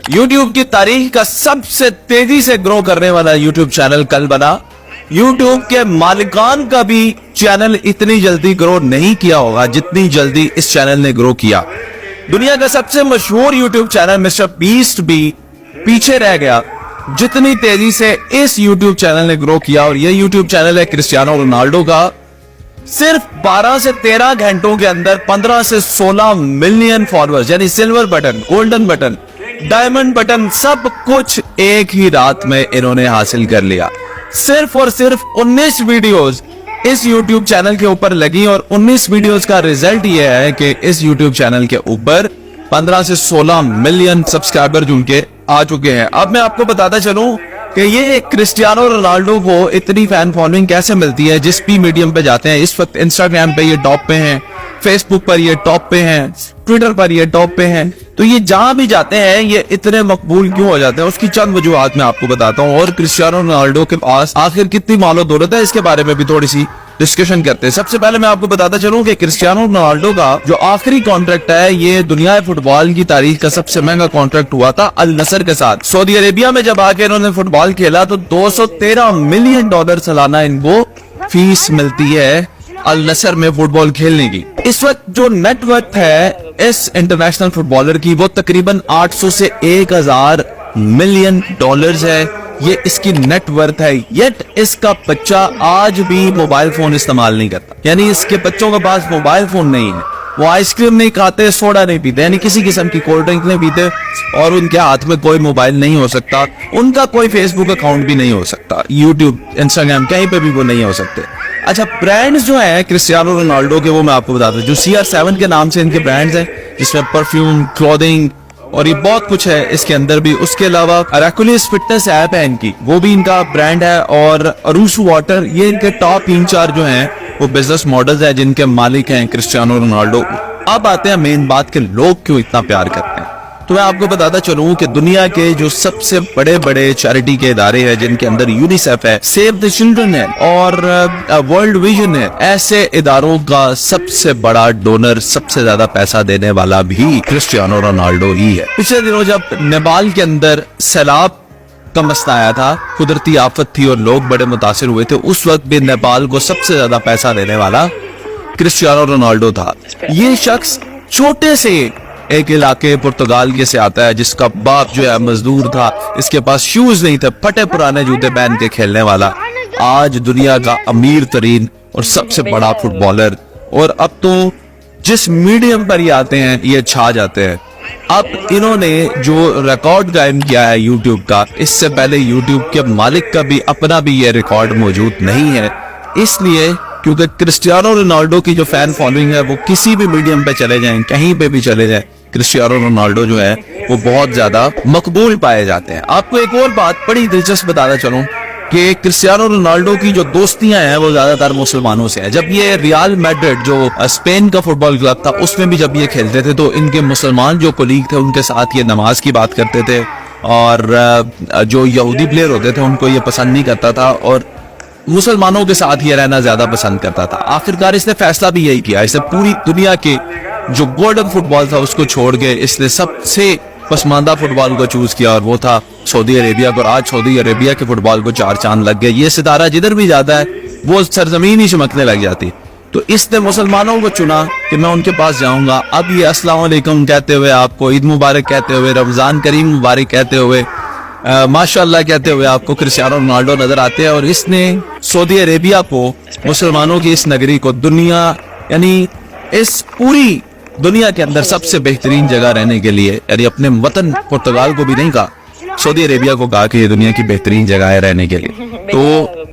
YouTube की तारीख का सबसे तेजी से ग्रो करने वाला YouTube चैनल कल बना। YouTube के मालिकान का भी चैनल इतनी जल्दी ग्रो नहीं किया होगा जितनी जल्दी इस चैनल ने ग्रो किया। दुनिया का सबसे मशहूर YouTube चैनल मिस्टर बीस्ट भी पीछे रह गया जितनी तेजी से इस YouTube चैनल ने ग्रो किया। और ये YouTube चैनल है क्रिस्टियानो रोनाल्डो का। सिर्फ 12 से 13 घंटों के अंदर 15 से 16 मिलियन फॉलोअर्स, यानी silver button, golden button, diamond button, सब कुछ एक ही रात में इन्होंने हासिल कर लिया। सिर्फ और सिर्फ 19 वीडियोस इस YouTube चैनल के ऊपर लगी और 19 वीडियोस का रिजल्ट ये है कि इस YouTube चैनल के ऊपर 15 से 16 मिलियन सब्सक्राइबर उनके आ चुके हैं। अब मैं आपको बताता चलूं कि ये क्रिस्टियानो रोनाल्डो को इतनी फैन फॉलोइंग कैसे मिलती है। जिस भी मीडियम पे जाते हैं, इस वक्त इंस्टाग्राम पे ये टॉप पे हैं, फेसबुक पर ये टॉप पे हैं, ट्विटर पर ये टॉप पे हैं, तो ये जहां भी जाते हैं ये इतने मकबूल क्यों हो जाते हैं, उसकी चंद वजूहात मैं आपको बताता हूँ। और क्रिस्टियानो रोनाल्डो के पास आखिर कितनी मालो दौलत है, इसके बारे में भी थोड़ी सी डिस्कशन करते हैं। सबसे पहले मैं आपको बताता चलूं कि क्रिस्टियानो रोनाल्डो का जो आखिरी कॉन्ट्रैक्ट है ये दुनिया फुटबॉल की तारीख का सबसे महंगा कॉन्ट्रैक्ट हुआ था अल नसर के साथ। सऊदी अरेबिया में जब आके इन्होंने फुटबॉल खेला तो $213 मिलियन सालाना इनको फीस मिलती है अल नसर में फुटबॉल खेलने की। इस वक्त जो नेटवर्थ है इस इंटरनेशनल फुटबॉलर की वो तकरीबन 800 से 1000 मिलियन डॉलर्स है। ये इसकी नेटवर्थ है। येट इसका बच्चा आज भी मोबाइल फोन इस्तेमाल नहीं करता, यानी इसके बच्चों के पास मोबाइल फोन नहीं है। वो आइसक्रीम नहीं खाते, सोडा नहीं पीते, यानी किसी किस्म की कोल्ड ड्रिंक नहीं पीते, और उनके हाथ में कोई मोबाइल नहीं हो सकता। उनका कोई फेसबुक अकाउंट भी नहीं हो सकता, यूट्यूब, इंस्टाग्राम, कहीं पे भी वो नहीं हो सकते। अच्छा, ब्रांड्स जो है क्रिस्टियानो रोनाल्डो के वो मैं आपको बताता हूँ। जो CR7 के नाम से इनके ब्रांड्स हैं, जिसमें परफ्यूम, क्लोथिंग और ये बहुत कुछ है इसके अंदर भी। उसके अलावा अराकुलिस फिटनेस ऐप है इनकी, वो भी इनका ब्रांड है। और अरूशु वाटर, ये इनके टॉप 3-4 जो हैं वो बिजनेस मॉडल्स हैं जिनके मालिक हैं क्रिस्टियानो रोनाल्डो। अब आते हैं मेन बात के लोग क्यों इतना प्यार करते हैं। तो मैं आपको बताता चलूं कि दुनिया के जो सबसे बड़े बड़े चैरिटी के इदारे हैं जिनके अंदर यूनिसेफ है, सेव द चिल्ड्रन है और वर्ल्ड विजन है, ऐसे इदारों का सबसे बड़ा डोनर, सबसे ज्यादा पैसा देने वाला भी क्रिस्टियानो रोनाल्डो ही है। पिछले दिनों जब नेपाल के अंदर सैलाब का मसला आया था, कुदरती आफत थी और लोग बड़े मुतासिर हुए थे, उस वक्त भी नेपाल को सबसे ज्यादा पैसा देने वाला क्रिस्टियानो रोनाल्डो था। ये शख्स छोटे से एक इलाके पुर्तगाल के से आता है जिसका बाप जो है मजदूर था, इसके पास शूज नहीं थे, फटे पुराने जूते पहन के खेलने वाला, आज दुनिया का अमीर तरीन और सबसे बड़ा फुटबॉलर। और अब तो जिस मीडियम पर ये आते हैं ये छा जाते हैं। अब इन्होंने जो रिकॉर्ड कायम किया है यूट्यूब का, इससे पहले यूट्यूब के मालिक का भी अपना भी ये रिकॉर्ड मौजूद नहीं है। इसलिए क्योंकि क्रिस्टियानो रोनाल्डो की जो फैन फॉलोइंग है वो किसी भी मीडियम पे चले जाएं, कहीं पे भी चले जाएं, क्रिस्टियानो रोनाल्डो जो है वो बहुत ज्यादा मकबूल पाए जाते हैं। आपको एक और बात बड़ी दिलचस्प बताता चलूं कि क्रिस्टियानो रोनाल्डो की जो दोस्तियां हैं वो ज्यादातर मुसलमानों से है। जब ये रियल मैड्रिड जो स्पेन का फुटबॉल क्लब था उसमें भी जब ये खेलते थे तो इनके मुसलमान जो कोलीग थे उनके साथ ये नमाज की बात करते थे, और जो यहूदी प्लेयर होते थे उनको ये पसंद नहीं करता था और मुसलमानों के साथ ये रहना ज्यादा पसंद करता था। आखिरकार इसने फैसला भी यही किया, इसने पूरी दुनिया के जो गोल्डन फुटबॉल था उसको छोड़ के इसने सबसे पसमानदा फुटबॉल को चूज किया और वो था सऊदी अरेबिया को। आज सऊदी अरेबिया के फुटबॉल को 4 चांद लग गए। ये सितारा जिधर भी जाता है वो सरजमीन ही चमकने लग जाती। तो इसने मुसलमानों को चुना कि मैं उनके पास जाऊंगा। अब ये अस्सलाम वालेकुम कहते हुए, आपको ईद मुबारक कहते हुए, रमजान करीम मुबारक कहते हुए, माशाअल्लाह कहते हुए आपको क्रिस्टियानो रोनाल्डो नजर आते हैं। और इसने सऊदी अरेबिया को, मुसलमानों की इस नगरी को, दुनिया यानी इस पूरी दुनिया के अंदर सबसे बेहतरीन जगह रहने के लिए, यानी अपने वतन पुर्तगाल को भी नहीं कहा, सऊदी अरेबिया को कहा कि ये दुनिया की बेहतरीन जगह है रहने के लिए। तो